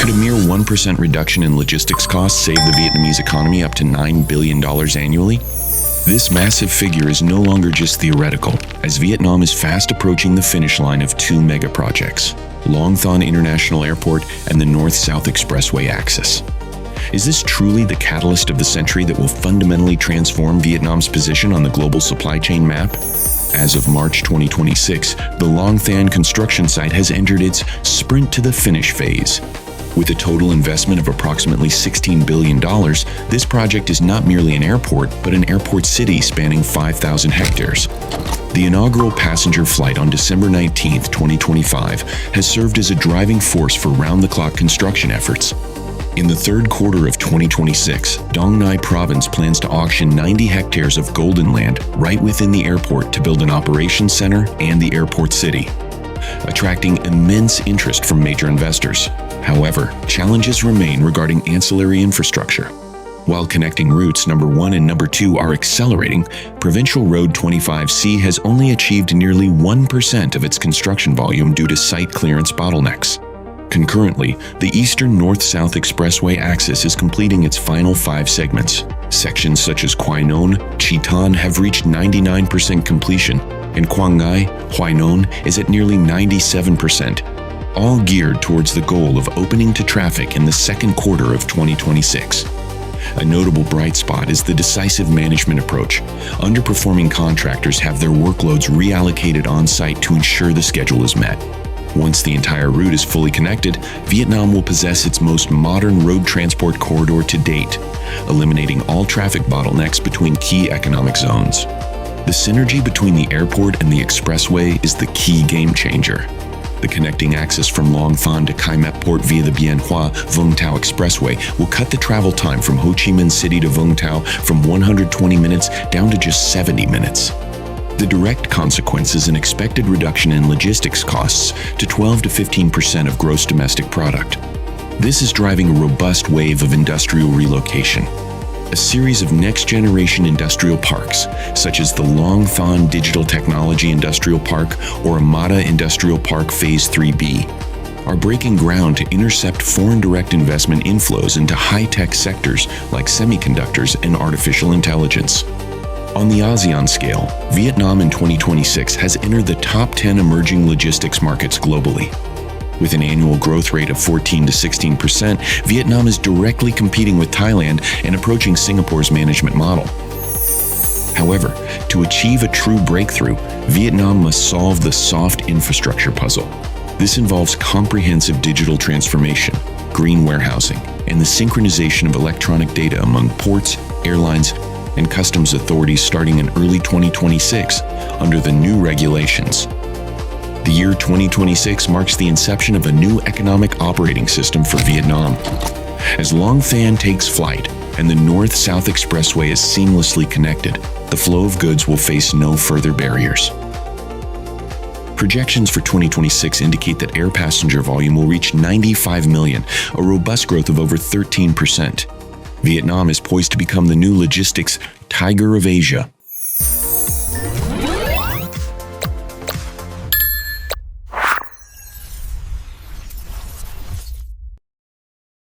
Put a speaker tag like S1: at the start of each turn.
S1: Could a mere 1% reduction in logistics costs save the Vietnamese economy up to $9 billion annually? This massive figure is no longer just theoretical, as Vietnam is fast approaching the finish line of two mega projects, Long Thanh International Airport and the North-South Expressway axis. Is this truly the catalyst of the century that will fundamentally transform Vietnam's position on the global supply chain map? As of March 2026, the Long Thanh construction site has entered its sprint to the finish phase. With a total investment of approximately $16 billion, this project is not merely an airport, but an airport city spanning 5,000 hectares. The inaugural passenger flight on December 19, 2025, has served as a driving force for round-the-clock construction efforts. In the third quarter of 2026, Dong Nai Province plans to auction 90 hectares of golden land right within the airport to build an operations center and the airport city, attracting immense interest from major investors. However, challenges remain regarding ancillary infrastructure. While connecting routes number 1 and number 2 are accelerating, Provincial Road 25C has only achieved nearly 1% of its construction volume due to site clearance bottlenecks. Concurrently, the Eastern North-South Expressway axis is completing its final 5 segments. Sections such as Quai Non, Chi Tan have reached 99% completion, and Quang Ngai, Hoi Non is at nearly 97%, all geared towards the goal of opening to traffic in the second quarter of 2026. A notable bright spot is the decisive management approach. Underperforming contractors have their workloads reallocated on-site to ensure the schedule is met. Once the entire route is fully connected, Vietnam will possess its most modern road transport corridor to date, eliminating all traffic bottlenecks between key economic zones. The synergy between the airport and the expressway is the key game changer. The connecting axis from Long Thanh to Cai Mep Port via the Bien Hoa Vung Tau Expressway will cut the travel time from Ho Chi Minh City to Vung Tau from 120 minutes down to just 70 minutes. The direct consequence is an expected reduction in logistics costs to 12 to 15% of gross domestic product. This is driving a robust wave of industrial relocation. A series of next-generation industrial parks, such as the Long Thanh Digital Technology Industrial Park or Amata Industrial Park Phase 3B, are breaking ground to intercept foreign direct investment inflows into high-tech sectors like semiconductors and artificial intelligence. On the ASEAN scale, Vietnam in 2026 has entered the top 10 emerging logistics markets globally. With an annual growth rate of 14 to 16%, Vietnam is directly competing with Thailand and approaching Singapore's management model. However, to achieve a true breakthrough, Vietnam must solve the soft infrastructure puzzle. This involves comprehensive digital transformation, green warehousing, and the synchronization of electronic data among ports, airlines, and customs authorities starting in early 2026 under the new regulations. The year 2026 marks the inception of a new economic operating system for Vietnam. As Long Thanh takes flight and the North-South Expressway is seamlessly connected, the flow of goods will face no further barriers. Projections for 2026 indicate that air passenger volume will reach 95 million, a robust growth of over 13%. Vietnam is poised to become the new logistics Tiger of Asia.